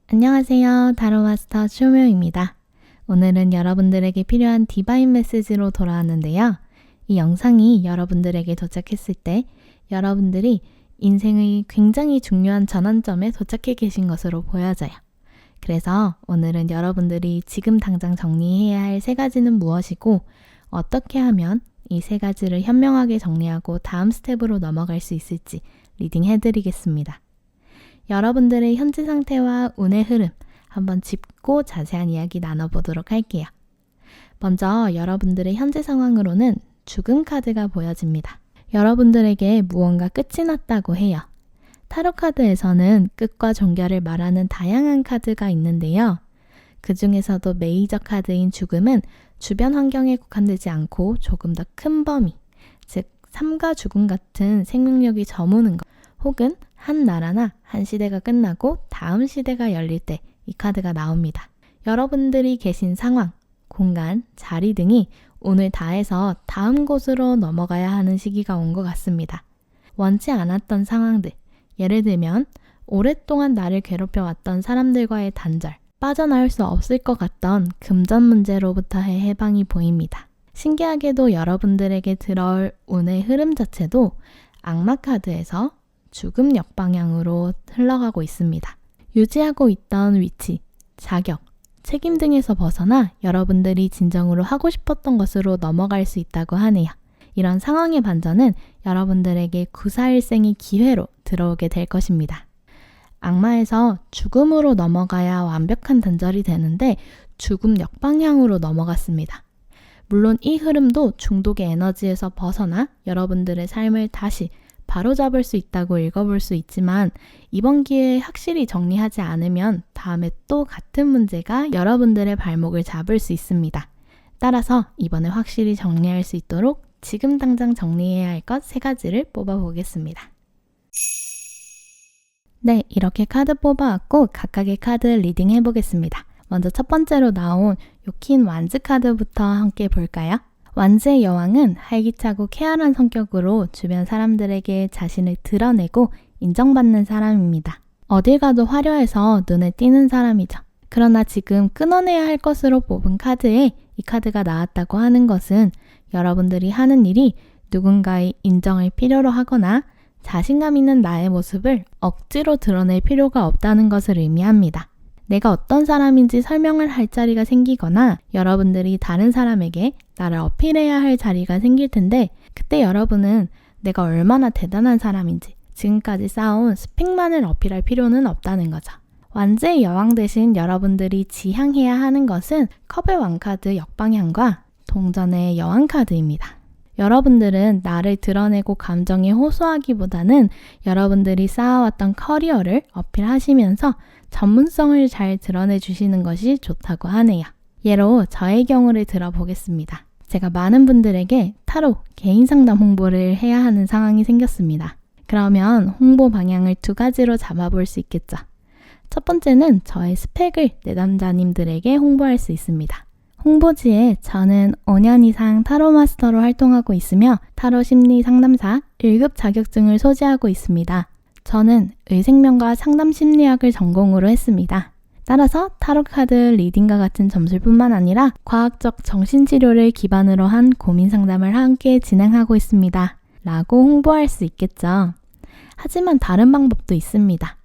안녕하세요. 타로마스터 쇼묘입니다. 오늘은 여러분들에게 필요한 디바인 메시지로 돌아왔는데요. 이 영상이 여러분들에게 도착했을 때 여러분들이 인생의 굉장히 중요한 전환점에 도착해 계신 것으로 보여져요. 그래서 오늘은 여러분들이 지금 당장 정리해야 할 3가지는 무엇이고 어떻게 하면 이 3가지를 현명하게 정리하고 다음 스텝으로 넘어갈 수 있을지 리딩해드리겠습니다. 여러분들의 현재 상태와 운의 흐름 한번 짚고 자세한 이야기 나눠보도록 할게요. 먼저 여러분들의 현재 상황으로는 죽음 카드가 보여집니다. 여러분들에게 무언가 끝이 났다고 해요. 타로 카드에서는 끝과 종결을 말하는 다양한 카드가 있는데요. 그 중에서도 메이저 카드인 죽음은 주변 환경에 국한되지 않고 조금 더 큰 범위, 즉 삶과 죽음 같은 생명력이 저무는 것, 혹은 한 나라나 한 시대가 끝나고 다음 시대가 열릴 때 이 카드가 나옵니다. 여러분들이 계신 상황, 공간, 자리 등이 운을 다해서 다음 곳으로 넘어가야 하는 시기가 온 것 같습니다. 원치 않았던 상황들, 예를 들면 오랫동안 나를 괴롭혀왔던 사람들과의 단절, 빠져나올 수 없을 것 같던 금전 문제로부터의 해방이 보입니다. 신기하게도 여러분들에게 들어올 운의 흐름 자체도 악마 카드에서 죽음 역방향으로 흘러가고 있습니다. 유지하고 있던 위치, 자격, 책임 등에서 벗어나 여러분들이 진정으로 하고 싶었던 것으로 넘어갈 수 있다고 하네요. 이런 상황의 반전은 여러분들에게 구사일생의 기회로 들어오게 될 것입니다. 악마에서 죽음으로 넘어가야 완벽한 단절이 되는데 죽음 역방향으로 넘어갔습니다. 물론 이 흐름도 중독의 에너지에서 벗어나 여러분들의 삶을 다시 바로잡을 수 있다고 읽어볼 수 있지만 이번 기회에 확실히 정리하지 않으면 다음에 또 같은 문제가 여러분들의 발목을 잡을 수 있습니다. 따라서 이번에 확실히 정리할 수 있도록 지금 당장 정리해야 할 것 3가지를 뽑아보겠습니다. 네, 이렇게 카드 뽑아왔고 각각의 카드 리딩 해보겠습니다. 먼저 첫 번째로 나온 요킨 완즈 카드부터 함께 볼까요? 완즈의 여왕은 활기차고 쾌활한 성격으로 주변 사람들에게 자신을 드러내고 인정받는 사람입니다. 어딜 가도 화려해서 눈에 띄는 사람이죠. 그러나 지금 끊어내야 할 것으로 뽑은 카드에 이 카드가 나왔다고 하는 것은 여러분들이 하는 일이 누군가의 인정을 필요로 하거나 자신감 있는 나의 모습을 억지로 드러낼 필요가 없다는 것을 의미합니다. 내가 어떤 사람인지 설명을 할 자리가 생기거나 여러분들이 다른 사람에게 나를 어필해야 할 자리가 생길 텐데 그때 여러분은 내가 얼마나 대단한 사람인지 지금까지 쌓아온 스펙만을 어필할 필요는 없다는 거죠. 완즈의 여왕 대신 여러분들이 지향해야 하는 것은 컵의 왕카드 역방향과 동전의 여왕 카드입니다. 여러분들은 나를 드러내고 감정에 호소하기보다는 여러분들이 쌓아왔던 커리어를 어필하시면서 전문성을 잘 드러내주시는 것이 좋다고 하네요. 예로 저의 경우를 들어보겠습니다. 제가 많은 분들에게 타로 개인 상담 홍보를 해야 하는 상황이 생겼습니다. 그러면 홍보 방향을 2가지로 잡아볼 수 있겠죠. 첫 번째는 저의 스펙을 내담자님들에게 홍보할 수 있습니다. 홍보지에 저는 5년 이상 타로 마스터로 활동하고 있으며 타로 심리 상담사 1급 자격증을 소지하고 있습니다. 저는 의생명과 상담 심리학을 전공으로 했습니다. 따라서 타로 카드 리딩과 같은 점술뿐만 아니라 과학적 정신치료를 기반으로 한 고민 상담을 함께 진행하고 있습니다. 라고 홍보할 수 있겠죠. 하지만 다른 방법도 있습니다.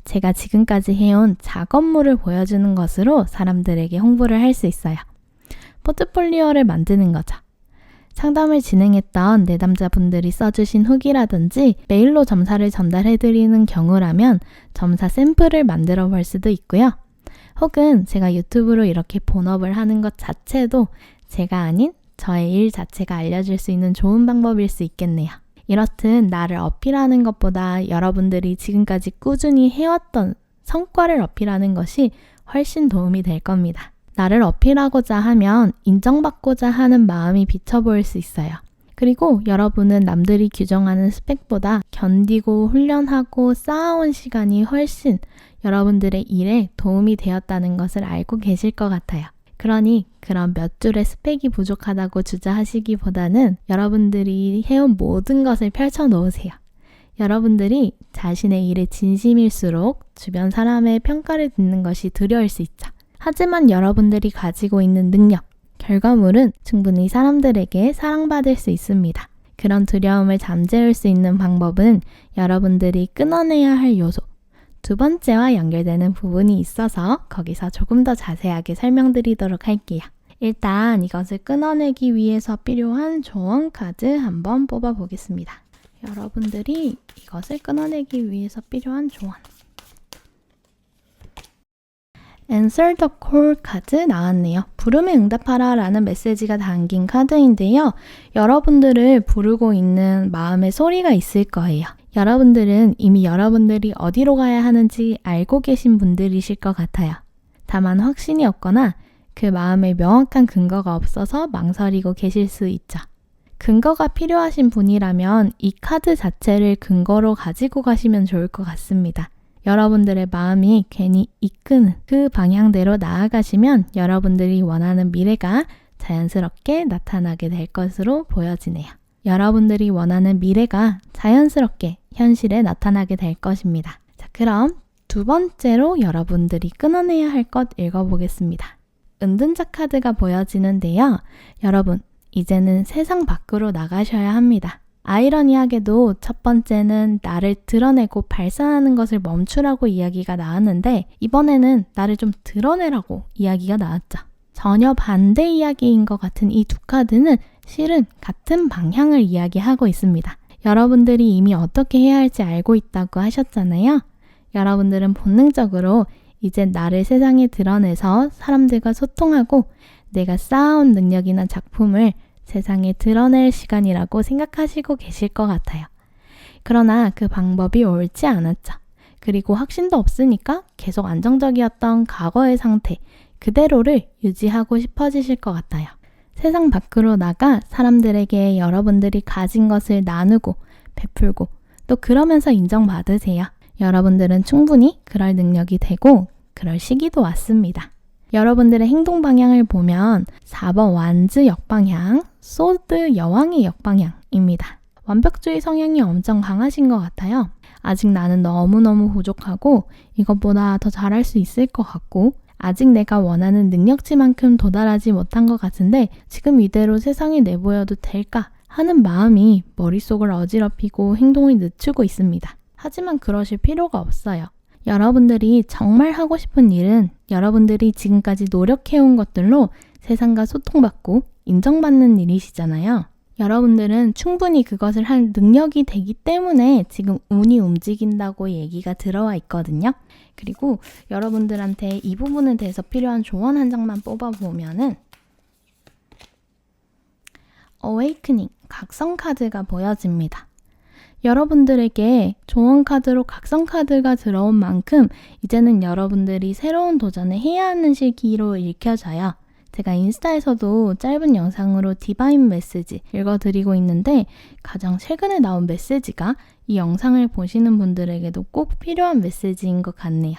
제가 지금까지 해온 작업물을 보여주는 것으로 사람들에게 홍보를 할 수 있어요. 포트폴리오를 만드는 거죠. 상담을 진행했던 내담자분들이 써주신 후기라든지 메일로 점사를 전달해드리는 경우라면 점사 샘플을 만들어 볼 수도 있고요. 혹은 제가 유튜브로 이렇게 본업을 하는 것 자체도 제가 아닌 저의 일 자체가 알려줄 수 있는 좋은 방법일 수 있겠네요. 이렇듯 나를 어필하는 것보다 여러분들이 지금까지 꾸준히 해왔던 성과를 어필하는 것이 훨씬 도움이 될 겁니다. 나를 어필하고자 하면 인정받고자 하는 마음이 비쳐 보일 수 있어요. 그리고 여러분은 남들이 규정하는 스펙보다 견디고 훈련하고 쌓아온 시간이 훨씬 여러분들의 일에 도움이 되었다는 것을 알고 계실 것 같아요. 그러니 그런 몇 줄의 스펙이 부족하다고 주저하시기보다는 여러분들이 해온 모든 것을 펼쳐 놓으세요. 여러분들이 자신의 일에 진심일수록 주변 사람의 평가를 듣는 것이 두려울 수 있죠. 하지만 여러분들이 가지고 있는 능력, 결과물은 충분히 사람들에게 사랑받을 수 있습니다. 그런 두려움을 잠재울 수 있는 방법은 여러분들이 끊어내야 할 요소, 두 번째와 연결되는 부분이 있어서 거기서 조금 더 자세하게 설명드리도록 할게요. 일단 이것을 끊어내기 위해서 필요한 조언 카드 한번 뽑아보겠습니다. 여러분들이 이것을 끊어내기 위해서 필요한 조언. Answer the call 카드 나왔네요. 부름에 응답하라 라는 메시지가 담긴 카드인데요. 여러분들을 부르고 있는 마음의 소리가 있을 거예요. 여러분들은 이미 여러분들이 어디로 가야 하는지 알고 계신 분들이실 것 같아요. 다만 확신이 없거나 그 마음에 명확한 근거가 없어서 망설이고 계실 수 있죠. 근거가 필요하신 분이라면 이 카드 자체를 근거로 가지고 가시면 좋을 것 같습니다. 여러분들의 마음이 괜히 이끄는 그 방향대로 나아가시면 여러분들이 원하는 미래가 자연스럽게 나타나게 될 것으로 보여지네요. 여러분들이 원하는 미래가 자연스럽게 현실에 나타나게 될 것입니다. 자, 그럼 두 번째로 여러분들이 끊어내야 할 것 읽어보겠습니다. 은둔자 카드가 보여지는데요. 여러분, 이제는 세상 밖으로 나가셔야 합니다. 아이러니하게도 첫 번째는 나를 드러내고 발산하는 것을 멈추라고 이야기가 나왔는데 이번에는 나를 좀 드러내라고 이야기가 나왔죠. 전혀 반대 이야기인 것 같은 이 두 카드는 실은 같은 방향을 이야기하고 있습니다. 여러분들이 이미 어떻게 해야 할지 알고 있다고 하셨잖아요. 여러분들은 본능적으로 이제 나를 세상에 드러내서 사람들과 소통하고 내가 쌓아온 능력이나 작품을 세상에 드러낼 시간이라고 생각하시고 계실 것 같아요. 그러나 그 방법이 옳지 않았죠. 그리고 확신도 없으니까 계속 안정적이었던 과거의 상태 그대로를 유지하고 싶어지실 것 같아요. 세상 밖으로 나가 사람들에게 여러분들이 가진 것을 나누고 베풀고 또 그러면서 인정받으세요. 여러분들은 충분히 그럴 능력이 되고 그럴 시기도 왔습니다. 여러분들의 행동 방향을 보면 4번 완즈 역방향, 소드 여왕의 역방향입니다. 완벽주의 성향이 엄청 강하신 것 같아요. 아직 나는 너무너무 부족하고 이것보다 더 잘할 수 있을 것 같고 아직 내가 원하는 능력치만큼 도달하지 못한 것 같은데 지금 이대로 세상에 내보여도 될까 하는 마음이 머릿속을 어지럽히고 행동을 늦추고 있습니다. 하지만 그러실 필요가 없어요. 여러분들이 정말 하고 싶은 일은 여러분들이 지금까지 노력해온 것들로 세상과 소통받고 인정받는 일이시잖아요. 여러분들은 충분히 그것을 할 능력이 되기 때문에 지금 운이 움직인다고 얘기가 들어와 있거든요. 그리고 여러분들한테 이 부분에 대해서 필요한 조언 한 장만 뽑아보면은 Awakening, 각성 카드가 보여집니다. 여러분들에게 조언 카드로 각성 카드가 들어온 만큼 이제는 여러분들이 새로운 도전을 해야 하는 시기로 읽혀져요. 제가 인스타에서도 짧은 영상으로 디바인 메시지 읽어드리고 있는데 가장 최근에 나온 메시지가 이 영상을 보시는 분들에게도 꼭 필요한 메시지인 것 같네요.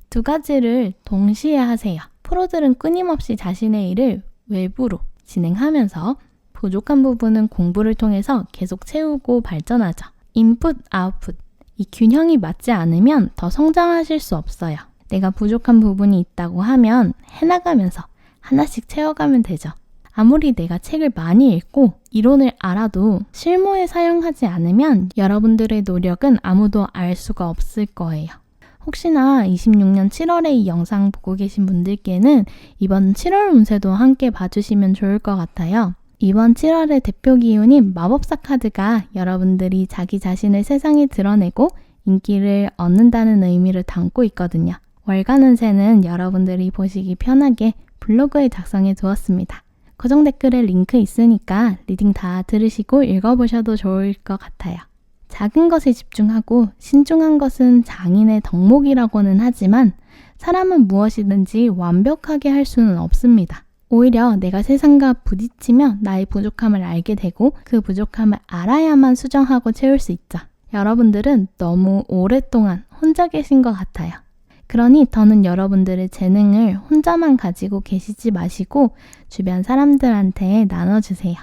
두 가지를 동시에 하세요. 프로들은 끊임없이 자신의 일을 외부로 진행하면서 부족한 부분은 공부를 통해서 계속 채우고 발전하죠. 인풋, 아웃풋. 이 균형이 맞지 않으면 더 성장하실 수 없어요. 내가 부족한 부분이 있다고 하면 해나가면서 하나씩 채워가면 되죠. 아무리 내가 책을 많이 읽고 이론을 알아도 실무에 사용하지 않으면 여러분들의 노력은 아무도 알 수가 없을 거예요. 혹시나 26년 7월에 이 영상 보고 계신 분들께는 이번 7월 운세도 함께 봐주시면 좋을 것 같아요. 이번 7월의 대표 기운인 마법사 카드가 여러분들이 자기 자신을 세상에 드러내고 인기를 얻는다는 의미를 담고 있거든요. 월간 운세는 여러분들이 보시기 편하게 블로그에 작성해 두었습니다. 고정 댓글에 링크 있으니까 리딩 다 들으시고 읽어보셔도 좋을 것 같아요. 작은 것에 집중하고 신중한 것은 장인의 덕목이라고는 하지만 사람은 무엇이든지 완벽하게 할 수는 없습니다. 오히려 내가 세상과 부딪히며 나의 부족함을 알게 되고 그 부족함을 알아야만 수정하고 채울 수 있죠. 여러분들은 너무 오랫동안 혼자 계신 것 같아요. 그러니 더는 여러분들의 재능을 혼자만 가지고 계시지 마시고 주변 사람들한테 나눠주세요.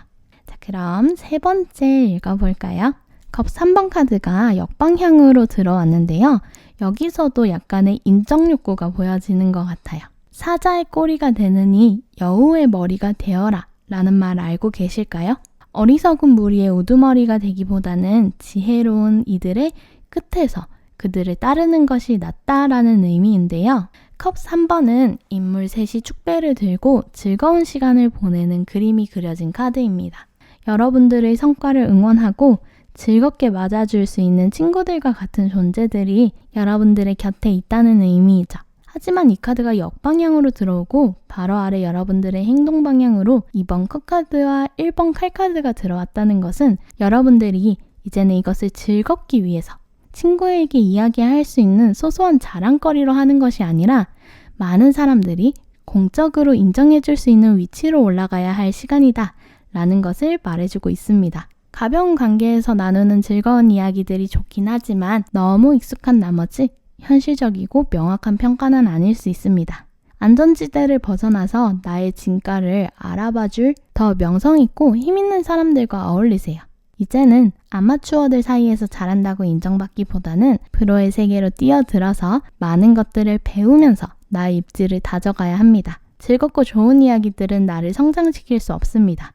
자, 그럼 세 번째 읽어볼까요? 컵 3번 카드가 역방향으로 들어왔는데요. 여기서도 약간의 인정 욕구가 보여지는 것 같아요. 사자의 꼬리가 되느니 여우의 머리가 되어라 라는 말 알고 계실까요? 어리석은 무리의 우두머리가 되기보다는 지혜로운 이들의 끝에서 그들을 따르는 것이 낫다라는 의미인데요. 컵 3번은 인물 셋이 축배를 들고 즐거운 시간을 보내는 그림이 그려진 카드입니다. 여러분들의 성과를 응원하고 즐겁게 맞아줄 수 있는 친구들과 같은 존재들이 여러분들의 곁에 있다는 의미이죠. 하지만 이 카드가 역방향으로 들어오고 바로 아래 여러분들의 행동 방향으로 2번 컵카드와 1번 칼카드가 들어왔다는 것은 여러분들이 이제는 이것을 즐겁기 위해서 친구에게 이야기할 수 있는 소소한 자랑거리로 하는 것이 아니라 많은 사람들이 공적으로 인정해줄 수 있는 위치로 올라가야 할 시간이다 라는 것을 말해주고 있습니다. 가벼운 관계에서 나누는 즐거운 이야기들이 좋긴 하지만 너무 익숙한 나머지 현실적이고 명확한 평가는 아닐 수 있습니다. 안전지대를 벗어나서 나의 진가를 알아봐줄 더 명성있고 힘있는 사람들과 어울리세요. 이제는 아마추어들 사이에서 잘한다고 인정받기보다는 프로의 세계로 뛰어들어서 많은 것들을 배우면서 나의 입지를 다져가야 합니다. 즐겁고 좋은 이야기들은 나를 성장시킬 수 없습니다.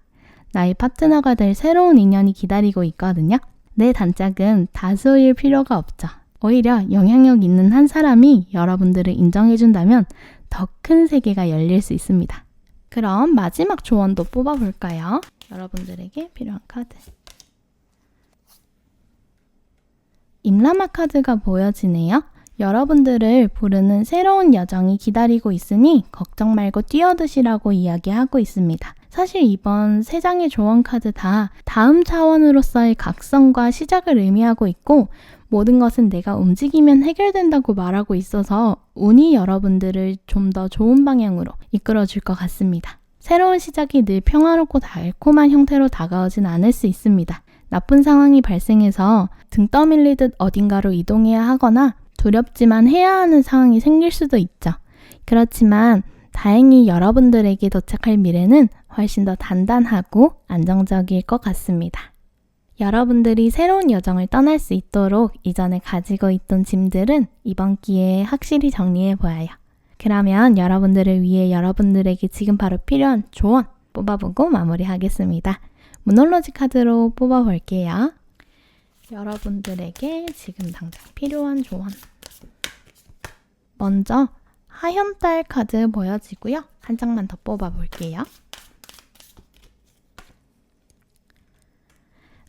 나의 파트너가 될 새로운 인연이 기다리고 있거든요. 내 단짝은 다수일 필요가 없죠. 오히려 영향력 있는 한 사람이 여러분들을 인정해준다면 더 큰 세계가 열릴 수 있습니다. 그럼 마지막 조언도 뽑아볼까요? 여러분들에게 필요한 카드. 임라마 카드가 보여지네요. 여러분들을 부르는 새로운 여정이 기다리고 있으니 걱정 말고 뛰어드시라고 이야기하고 있습니다. 사실 이번 3장의 조언 카드 다 다음 차원으로서의 각성과 시작을 의미하고 있고 모든 것은 내가 움직이면 해결된다고 말하고 있어서 운이 여러분들을 좀 더 좋은 방향으로 이끌어줄 것 같습니다. 새로운 시작이 늘 평화롭고 달콤한 형태로 다가오진 않을 수 있습니다. 나쁜 상황이 발생해서 등 떠밀리듯 어딘가로 이동해야 하거나 두렵지만 해야 하는 상황이 생길 수도 있죠. 그렇지만 다행히 여러분들에게 도착할 미래는 훨씬 더 단단하고 안정적일 것 같습니다. 여러분들이 새로운 여정을 떠날 수 있도록 이전에 가지고 있던 짐들은 이번 기회에 확실히 정리해 보아요. 그러면 여러분들을 위해 여러분들에게 지금 바로 필요한 조언 뽑아보고 마무리하겠습니다. 모놀로지 카드로 뽑아볼게요. 여러분들에게 지금 당장 필요한 조언. 먼저 하현달 카드 보여지고요. 한 장만 더 뽑아볼게요.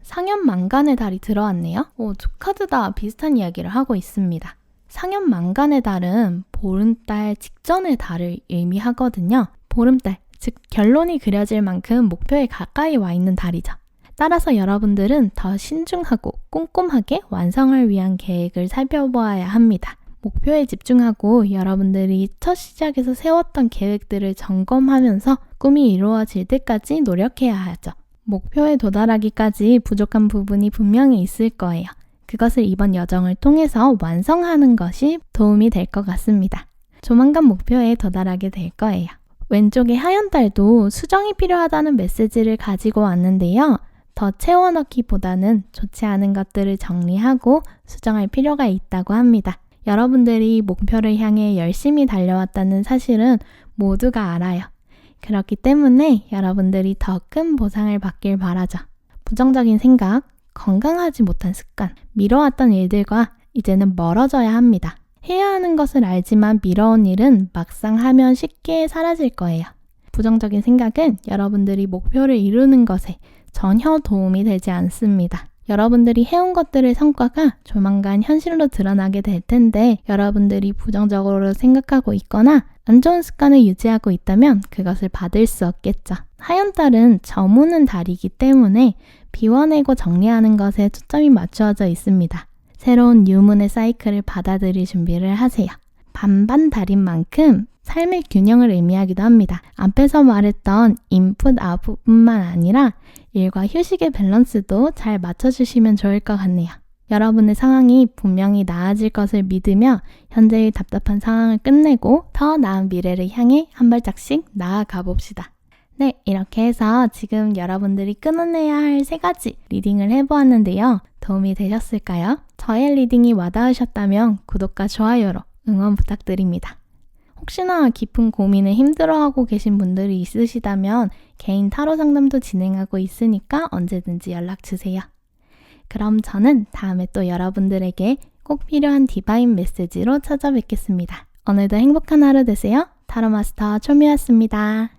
상현만간의 달이 들어왔네요. 두 카드 다 비슷한 이야기를 하고 있습니다. 상현만간의 달은 보름달 직전의 달을 의미하거든요. 보름달, 즉 결론이 그려질 만큼 목표에 가까이 와 있는 달이죠. 따라서 여러분들은 더 신중하고 꼼꼼하게 완성을 위한 계획을 살펴보아야 합니다. 목표에 집중하고 여러분들이 첫 시작에서 세웠던 계획들을 점검하면서 꿈이 이루어질 때까지 노력해야 하죠. 목표에 도달하기까지 부족한 부분이 분명히 있을 거예요. 그것을 이번 여정을 통해서 완성하는 것이 도움이 될 것 같습니다. 조만간 목표에 도달하게 될 거예요. 왼쪽의 하얀 달도 수정이 필요하다는 메시지를 가지고 왔는데요. 더 채워넣기보다는 좋지 않은 것들을 정리하고 수정할 필요가 있다고 합니다. 여러분들이 목표를 향해 열심히 달려왔다는 사실은 모두가 알아요. 그렇기 때문에 여러분들이 더 큰 보상을 받길 바라죠. 부정적인 생각, 건강하지 못한 습관, 미뤄왔던 일들과 이제는 멀어져야 합니다. 해야 하는 것을 알지만 미뤄온 일은 막상 하면 쉽게 사라질 거예요. 부정적인 생각은 여러분들이 목표를 이루는 것에 전혀 도움이 되지 않습니다. 여러분들이 해온 것들의 성과가 조만간 현실로 드러나게 될 텐데 여러분들이 부정적으로 생각하고 있거나 안 좋은 습관을 유지하고 있다면 그것을 받을 수 없겠죠. 하얀 달은 저무는 달이기 때문에 비워내고 정리하는 것에 초점이 맞추어져 있습니다. 새로운 유문의 사이클을 받아들일 준비를 하세요. 반반 달인 만큼 삶의 균형을 의미하기도 합니다. 앞에서 말했던 인풋 아웃풋뿐만 아니라 일과 휴식의 밸런스도 잘 맞춰주시면 좋을 것 같네요. 여러분의 상황이 분명히 나아질 것을 믿으며 현재의 답답한 상황을 끝내고 더 나은 미래를 향해 한 발짝씩 나아가 봅시다. 네, 이렇게 해서 지금 여러분들이 끊어내야 할 3가지 리딩을 해보았는데요. 도움이 되셨을까요? 저의 리딩이 와닿으셨다면 구독과 좋아요로 응원 부탁드립니다. 혹시나 깊은 고민에 힘들어하고 계신 분들이 있으시다면 개인 타로 상담도 진행하고 있으니까 언제든지 연락주세요. 그럼 저는 다음에 또 여러분들에게 꼭 필요한 디바인 메시지로 찾아뵙겠습니다. 오늘도 행복한 하루 되세요. 타로마스터 초미였습니다.